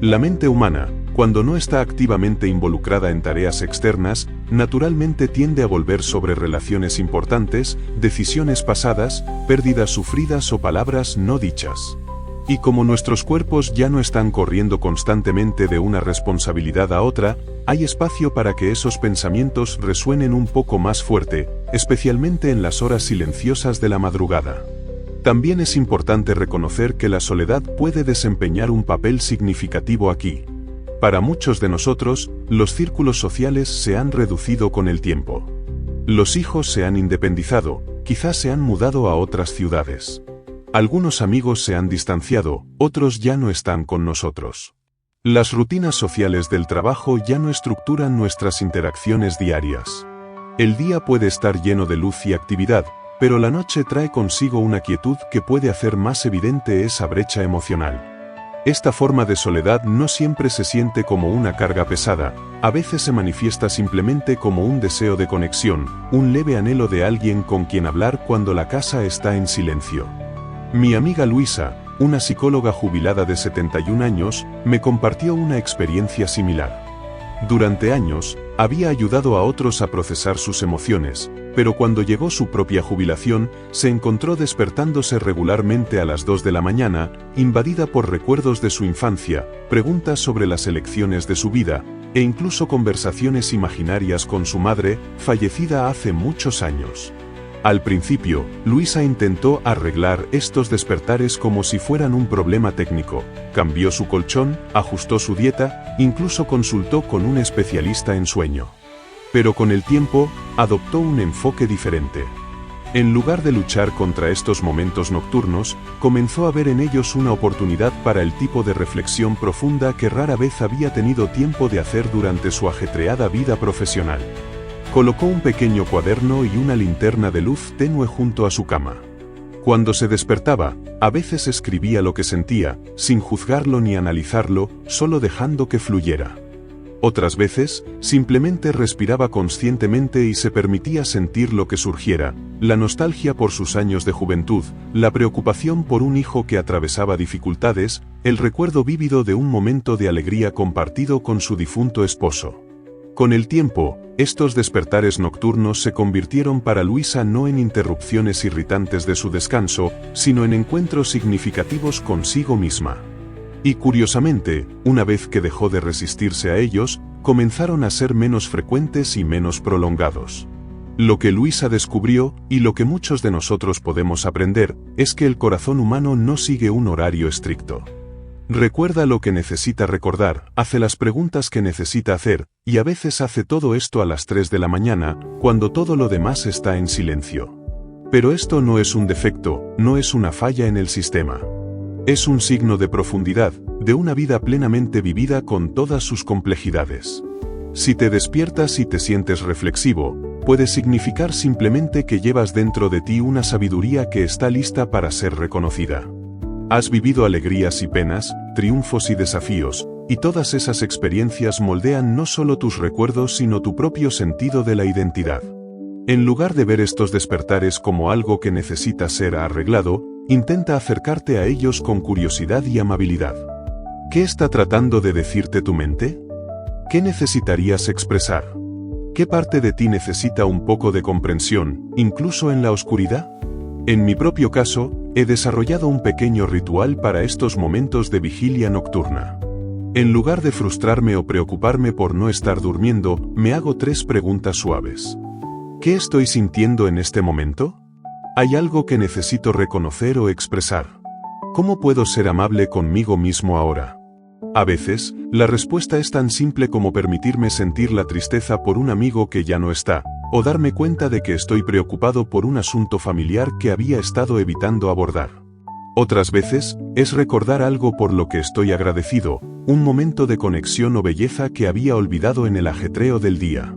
La mente humana, cuando no está activamente involucrada en tareas externas, naturalmente tiende a volver sobre relaciones importantes, decisiones pasadas, pérdidas sufridas o palabras no dichas. Y como nuestros cuerpos ya no están corriendo constantemente de una responsabilidad a otra, hay espacio para que esos pensamientos resuenen un poco más fuerte, especialmente en las horas silenciosas de la madrugada. También es importante reconocer que la soledad puede desempeñar un papel significativo aquí. Para muchos de nosotros, los círculos sociales se han reducido con el tiempo. Los hijos se han independizado, quizás se han mudado a otras ciudades. Algunos amigos se han distanciado, otros ya no están con nosotros. Las rutinas sociales del trabajo ya no estructuran nuestras interacciones diarias. El día puede estar lleno de luz y actividad, pero la noche trae consigo una quietud que puede hacer más evidente esa brecha emocional. Esta forma de soledad no siempre se siente como una carga pesada, a veces se manifiesta simplemente como un deseo de conexión, un leve anhelo de alguien con quien hablar cuando la casa está en silencio. Mi amiga Luisa, una psicóloga jubilada de 71 años, me compartió una experiencia similar. Durante años, había ayudado a otros a procesar sus emociones, pero cuando llegó su propia jubilación, se encontró despertándose regularmente a las 2 de la mañana, invadida por recuerdos de su infancia, preguntas sobre las elecciones de su vida, e incluso conversaciones imaginarias con su madre, fallecida hace muchos años. Al principio, Luisa intentó arreglar estos despertares como si fueran un problema técnico. Cambió su colchón, ajustó su dieta, incluso consultó con un especialista en sueño. Pero con el tiempo, adoptó un enfoque diferente. En lugar de luchar contra estos momentos nocturnos, comenzó a ver en ellos una oportunidad para el tipo de reflexión profunda que rara vez había tenido tiempo de hacer durante su ajetreada vida profesional. Colocó un pequeño cuaderno y una linterna de luz tenue junto a su cama. Cuando se despertaba, a veces escribía lo que sentía, sin juzgarlo ni analizarlo, solo dejando que fluyera. Otras veces, simplemente respiraba conscientemente y se permitía sentir lo que surgiera, la nostalgia por sus años de juventud, la preocupación por un hijo que atravesaba dificultades, el recuerdo vívido de un momento de alegría compartido con su difunto esposo. Con el tiempo, estos despertares nocturnos se convirtieron para Luisa no en interrupciones irritantes de su descanso, sino en encuentros significativos consigo misma. Y curiosamente, una vez que dejó de resistirse a ellos, comenzaron a ser menos frecuentes y menos prolongados. Lo que Luisa descubrió, y lo que muchos de nosotros podemos aprender, es que el corazón humano no sigue un horario estricto. Recuerda lo que necesita recordar, hace las preguntas que necesita hacer, y a veces hace todo esto a las 3 de la mañana, cuando todo lo demás está en silencio. Pero esto no es un defecto, no es una falla en el sistema. Es un signo de profundidad, de una vida plenamente vivida con todas sus complejidades. Si te despiertas y te sientes reflexivo, puede significar simplemente que llevas dentro de ti una sabiduría que está lista para ser reconocida. Has vivido alegrías y penas, triunfos y desafíos, y todas esas experiencias moldean no solo tus recuerdos sino tu propio sentido de la identidad. En lugar de ver estos despertares como algo que necesita ser arreglado, intenta acercarte a ellos con curiosidad y amabilidad. ¿Qué está tratando de decirte tu mente? ¿Qué necesitarías expresar? ¿Qué parte de ti necesita un poco de comprensión, incluso en la oscuridad? En mi propio caso, he desarrollado un pequeño ritual para estos momentos de vigilia nocturna. En lugar de frustrarme o preocuparme por no estar durmiendo, me hago 3 preguntas suaves. ¿Qué estoy sintiendo en este momento? ¿Hay algo que necesito reconocer o expresar? ¿Cómo puedo ser amable conmigo mismo ahora? A veces, la respuesta es tan simple como permitirme sentir la tristeza por un amigo que ya no está, o darme cuenta de que estoy preocupado por un asunto familiar que había estado evitando abordar. Otras veces, es recordar algo por lo que estoy agradecido, un momento de conexión o belleza que había olvidado en el ajetreo del día.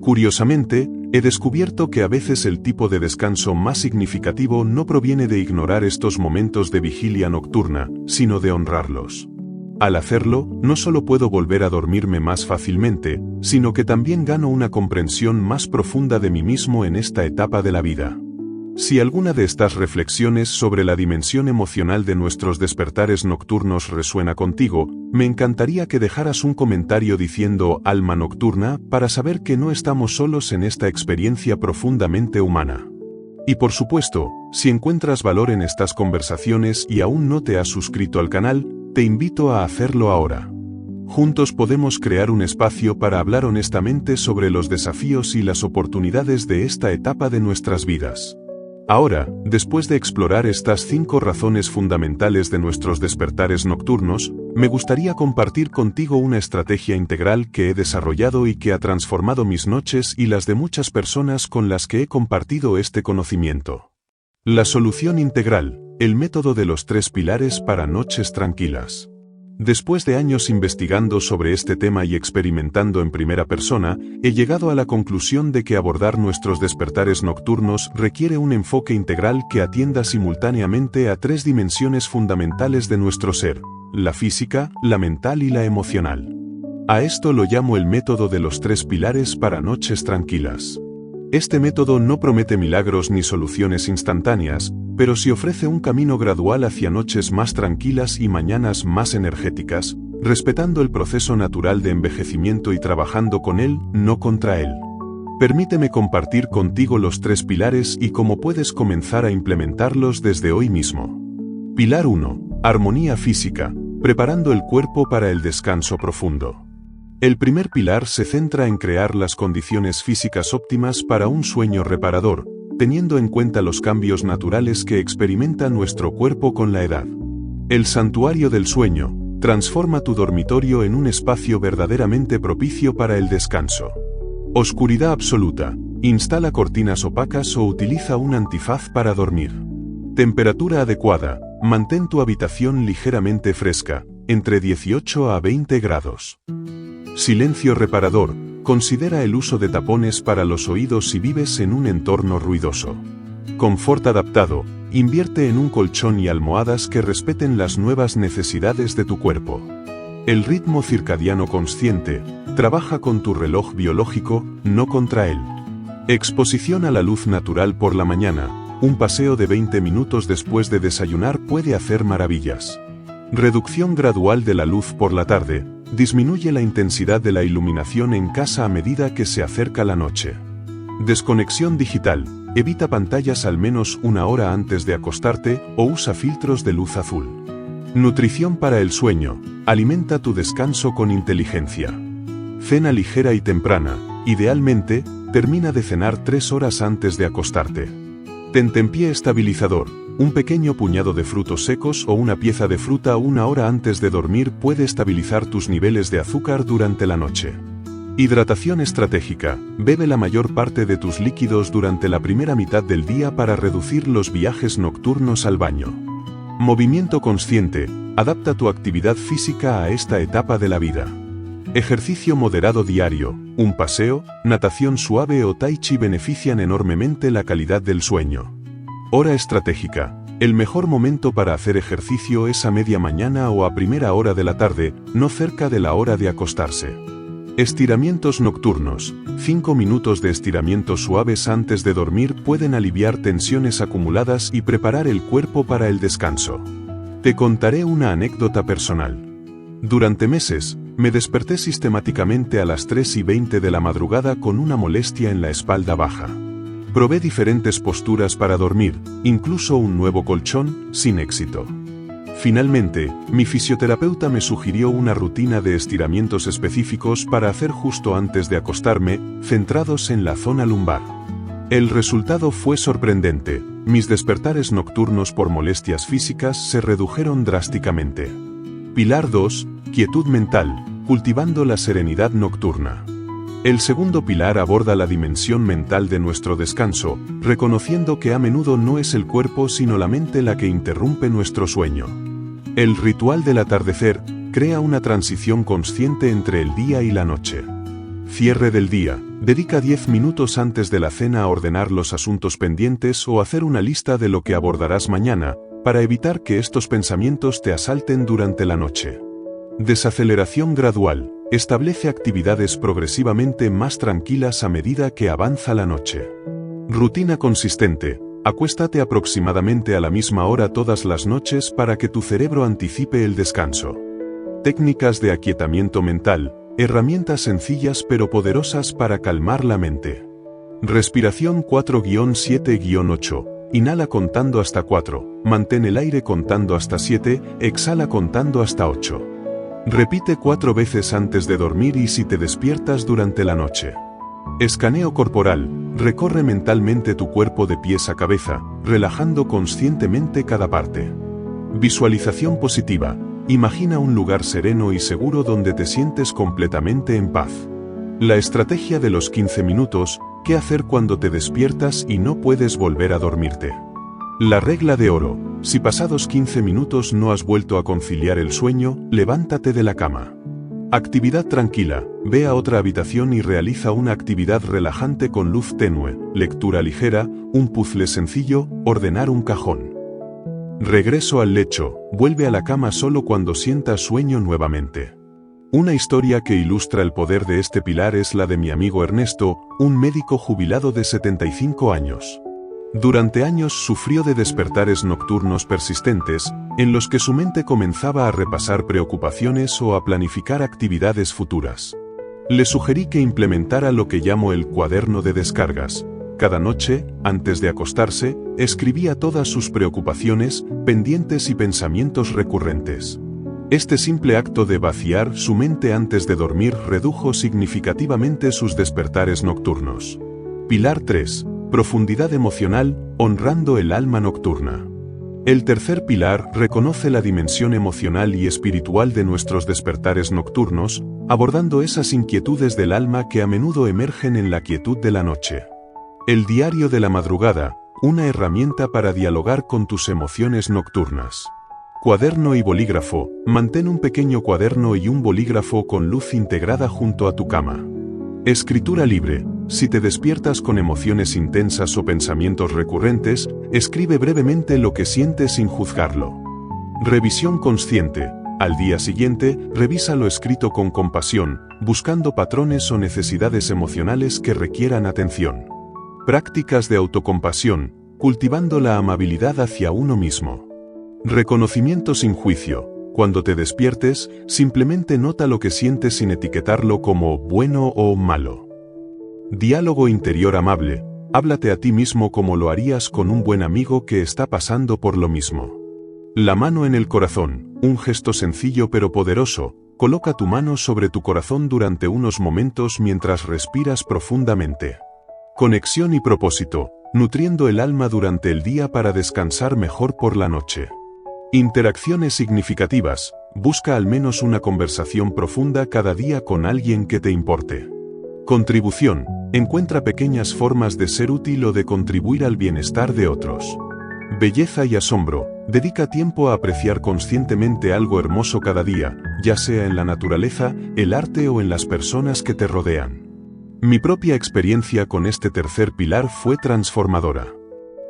Curiosamente, he descubierto que a veces el tipo de descanso más significativo no proviene de ignorar estos momentos de vigilia nocturna, sino de honrarlos. Al hacerlo, no solo puedo volver a dormirme más fácilmente, sino que también gano una comprensión más profunda de mí mismo en esta etapa de la vida. Si alguna de estas reflexiones sobre la dimensión emocional de nuestros despertares nocturnos resuena contigo, me encantaría que dejaras un comentario diciendo "alma nocturna" para saber que no estamos solos en esta experiencia profundamente humana. Y por supuesto, si encuentras valor en estas conversaciones y aún no te has suscrito al canal, te invito a hacerlo ahora. Juntos podemos crear un espacio para hablar honestamente sobre los desafíos y las oportunidades de esta etapa de nuestras vidas. Ahora, después de explorar estas 5 razones fundamentales de nuestros despertares nocturnos, me gustaría compartir contigo una estrategia integral que he desarrollado y que ha transformado mis noches y las de muchas personas con las que he compartido este conocimiento. La solución integral, el método de los 3 pilares para noches tranquilas. Después de años investigando sobre este tema y experimentando en primera persona, he llegado a la conclusión de que abordar nuestros despertares nocturnos requiere un enfoque integral que atienda simultáneamente a 3 dimensiones fundamentales de nuestro ser: la física, la mental y la emocional. A esto lo llamo el método de los 3 pilares para noches tranquilas. Este método no promete milagros ni soluciones instantáneas, pero sí ofrece un camino gradual hacia noches más tranquilas y mañanas más energéticas, respetando el proceso natural de envejecimiento y trabajando con él, no contra él. Permíteme compartir contigo los 3 pilares y cómo puedes comenzar a implementarlos desde hoy mismo. Pilar 1. Armonía física, preparando el cuerpo para el descanso profundo. El primer pilar se centra en crear las condiciones físicas óptimas para un sueño reparador, teniendo en cuenta los cambios naturales que experimenta nuestro cuerpo con la edad. El santuario del sueño transforma tu dormitorio en un espacio verdaderamente propicio para el descanso. Oscuridad absoluta, instala cortinas opacas o utiliza un antifaz para dormir. Temperatura adecuada, mantén tu habitación ligeramente fresca, entre 18 a 20 grados. Silencio reparador, considera el uso de tapones para los oídos si vives en un entorno ruidoso. Confort adaptado, invierte en un colchón y almohadas que respeten las nuevas necesidades de tu cuerpo. El ritmo circadiano consciente, trabaja con tu reloj biológico, no contra él. Exposición a la luz natural por la mañana, un paseo de 20 minutos después de desayunar puede hacer maravillas. Reducción gradual de la luz por la tarde, disminuye la intensidad de la iluminación en casa a medida que se acerca la noche. Desconexión digital, evita pantallas al menos 1 hora antes de acostarte o usa filtros de luz azul. Nutrición para el sueño, alimenta tu descanso con inteligencia. Cena ligera y temprana, idealmente, termina de cenar 3 horas antes de acostarte. Tentempié estabilizador, un pequeño puñado de frutos secos o una pieza de fruta 1 hora antes de dormir puede estabilizar tus niveles de azúcar durante la noche. Hidratación estratégica, bebe la mayor parte de tus líquidos durante la primera mitad del día para reducir los viajes nocturnos al baño. Movimiento consciente, adapta tu actividad física a esta etapa de la vida. Ejercicio moderado diario, un paseo, natación suave o tai chi benefician enormemente la calidad del sueño. Hora estratégica, el mejor momento para hacer ejercicio es a media mañana o a primera hora de la tarde, no cerca de la hora de acostarse. Estiramientos nocturnos, 5 minutos de estiramientos suaves antes de dormir pueden aliviar tensiones acumuladas y preparar el cuerpo para el descanso. Te contaré una anécdota personal. Durante meses, me desperté sistemáticamente a las 3:20 de la madrugada con una molestia en la espalda baja. Probé diferentes posturas para dormir, incluso un nuevo colchón, sin éxito. Finalmente, mi fisioterapeuta me sugirió una rutina de estiramientos específicos para hacer justo antes de acostarme, centrados en la zona lumbar. El resultado fue sorprendente, mis despertares nocturnos por molestias físicas se redujeron drásticamente. Pilar 2, quietud mental, cultivando la serenidad nocturna. El segundo pilar aborda la dimensión mental de nuestro descanso, reconociendo que a menudo no es el cuerpo sino la mente la que interrumpe nuestro sueño. El ritual del atardecer crea una transición consciente entre el día y la noche. Cierre del día, dedica 10 minutos antes de la cena a ordenar los asuntos pendientes o hacer una lista de lo que abordarás mañana, para evitar que estos pensamientos te asalten durante la noche. Desaceleración gradual. Establece actividades progresivamente más tranquilas a medida que avanza la noche. Rutina consistente. Acuéstate aproximadamente a la misma hora todas las noches para que tu cerebro anticipe el descanso. Técnicas de aquietamiento mental. Herramientas sencillas pero poderosas para calmar la mente. Respiración 4-7-8. Inhala contando hasta 4. Mantén el aire contando hasta 7. Exhala contando hasta 8. Repite 4 veces antes de dormir y si te despiertas durante la noche. Escaneo corporal. Recorre mentalmente tu cuerpo de pies a cabeza, relajando conscientemente cada parte. Visualización positiva. Imagina un lugar sereno y seguro donde te sientes completamente en paz. La estrategia de los 15 minutos. ¿Qué hacer cuando te despiertas y no puedes volver a dormirte? La regla de oro. Si pasados 15 minutos no has vuelto a conciliar el sueño, levántate de la cama. Actividad tranquila. Ve a otra habitación y realiza una actividad relajante con luz tenue, lectura ligera, un puzzle sencillo, ordenar un cajón. Regreso al lecho. Vuelve a la cama solo cuando sientas sueño nuevamente. Una historia que ilustra el poder de este pilar es la de mi amigo Ernesto, un médico jubilado de 75 años. Durante años sufrió de despertares nocturnos persistentes, en los que su mente comenzaba a repasar preocupaciones o a planificar actividades futuras. Le sugerí que implementara lo que llamo el cuaderno de descargas. Cada noche, antes de acostarse, escribía todas sus preocupaciones, pendientes y pensamientos recurrentes. Este simple acto de vaciar su mente antes de dormir redujo significativamente sus despertares nocturnos. Pilar 3. Profundidad emocional, honrando el alma nocturna. El tercer pilar reconoce la dimensión emocional y espiritual de nuestros despertares nocturnos, abordando esas inquietudes del alma que a menudo emergen en la quietud de la noche. El diario de la madrugada, una herramienta para dialogar con tus emociones nocturnas. Cuaderno y bolígrafo. Mantén un pequeño cuaderno y un bolígrafo con luz integrada junto a tu cama. Escritura libre. Si te despiertas con emociones intensas o pensamientos recurrentes, escribe brevemente lo que sientes sin juzgarlo. Revisión consciente. Al día siguiente, revisa lo escrito con compasión, buscando patrones o necesidades emocionales que requieran atención. Prácticas de autocompasión, cultivando la amabilidad hacia uno mismo. Reconocimiento sin juicio. Cuando te despiertes, simplemente nota lo que sientes sin etiquetarlo como bueno o malo. Diálogo interior amable. Háblate a ti mismo como lo harías con un buen amigo que está pasando por lo mismo. La mano en el corazón. Un gesto sencillo pero poderoso. Coloca tu mano sobre tu corazón durante unos momentos mientras respiras profundamente. Conexión y propósito. Nutriendo el alma durante el día para descansar mejor por la noche. Interacciones significativas. Busca al menos una conversación profunda cada día con alguien que te importe. Contribución. Encuentra pequeñas formas de ser útil o de contribuir al bienestar de otros. Belleza y asombro. Dedica tiempo a apreciar conscientemente algo hermoso cada día, ya sea en la naturaleza, el arte o en las personas que te rodean. Mi propia experiencia con este tercer pilar fue transformadora.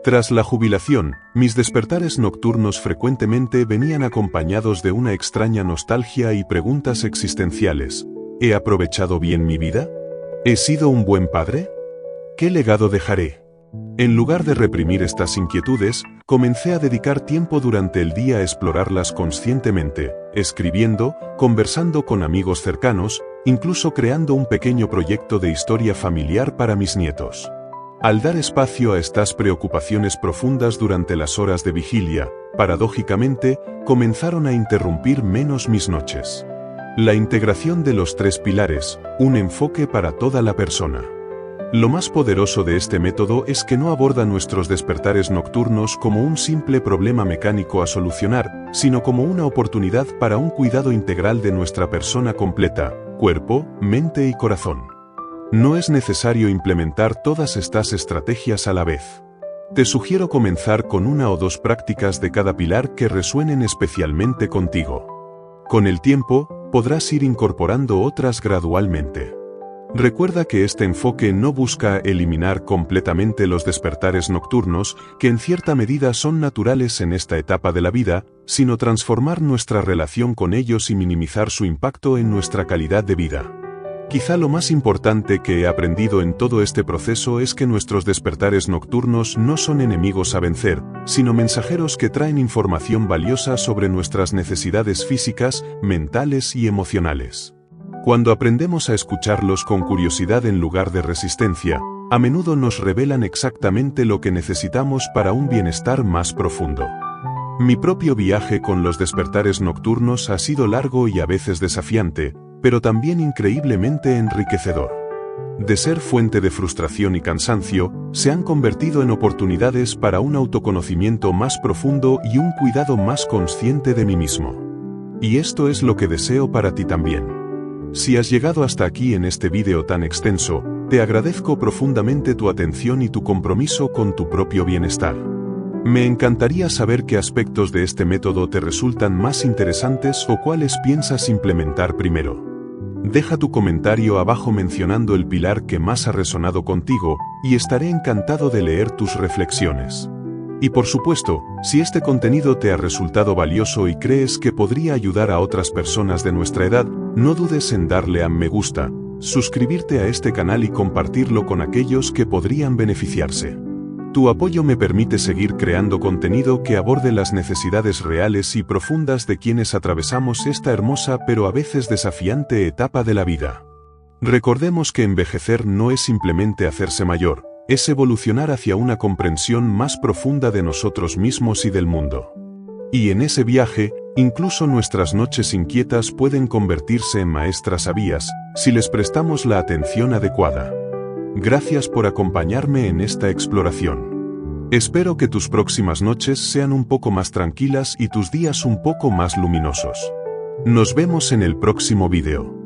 Tras la jubilación, mis despertares nocturnos frecuentemente venían acompañados de una extraña nostalgia y preguntas existenciales. ¿He aprovechado bien mi vida? ¿He sido un buen padre? ¿Qué legado dejaré? En lugar de reprimir estas inquietudes, comencé a dedicar tiempo durante el día a explorarlas conscientemente, escribiendo, conversando con amigos cercanos, incluso creando un pequeño proyecto de historia familiar para mis nietos. Al dar espacio a estas preocupaciones profundas durante las horas de vigilia, paradójicamente, comenzaron a interrumpir menos mis noches. La integración de los tres pilares, un enfoque para toda la persona. Lo más poderoso de este método es que no aborda nuestros despertares nocturnos como un simple problema mecánico a solucionar, sino como una oportunidad para un cuidado integral de nuestra persona completa, cuerpo, mente y corazón. No es necesario implementar todas estas estrategias a la vez. Te sugiero comenzar con una o dos prácticas de cada pilar que resuenen especialmente contigo. Con el tiempo, podrás ir incorporando otras gradualmente. Recuerda que este enfoque no busca eliminar completamente los despertares nocturnos, que en cierta medida son naturales en esta etapa de la vida, sino transformar nuestra relación con ellos y minimizar su impacto en nuestra calidad de vida. Quizá lo más importante que he aprendido en todo este proceso es que nuestros despertares nocturnos no son enemigos a vencer, sino mensajeros que traen información valiosa sobre nuestras necesidades físicas, mentales y emocionales. Cuando aprendemos a escucharlos con curiosidad en lugar de resistencia, a menudo nos revelan exactamente lo que necesitamos para un bienestar más profundo. Mi propio viaje con los despertares nocturnos ha sido largo y a veces desafiante, pero también increíblemente enriquecedor. De ser fuente de frustración y cansancio, se han convertido en oportunidades para un autoconocimiento más profundo y un cuidado más consciente de mí mismo. Y esto es lo que deseo para ti también. Si has llegado hasta aquí en este vídeo tan extenso, te agradezco profundamente tu atención y tu compromiso con tu propio bienestar. Me encantaría saber qué aspectos de este método te resultan más interesantes o cuáles piensas implementar primero. Deja tu comentario abajo mencionando el pilar que más ha resonado contigo, y estaré encantado de leer tus reflexiones. Y por supuesto, si este contenido te ha resultado valioso y crees que podría ayudar a otras personas de nuestra edad, no dudes en darle a me gusta, suscribirte a este canal y compartirlo con aquellos que podrían beneficiarse. Tu apoyo me permite seguir creando contenido que aborde las necesidades reales y profundas de quienes atravesamos esta hermosa pero a veces desafiante etapa de la vida. Recordemos que envejecer no es simplemente hacerse mayor, es evolucionar hacia una comprensión más profunda de nosotros mismos y del mundo. Y en ese viaje, incluso nuestras noches inquietas pueden convertirse en maestras sabias, si les prestamos la atención adecuada. Gracias por acompañarme en esta exploración. Espero que tus próximas noches sean un poco más tranquilas y tus días un poco más luminosos. Nos vemos en el próximo video.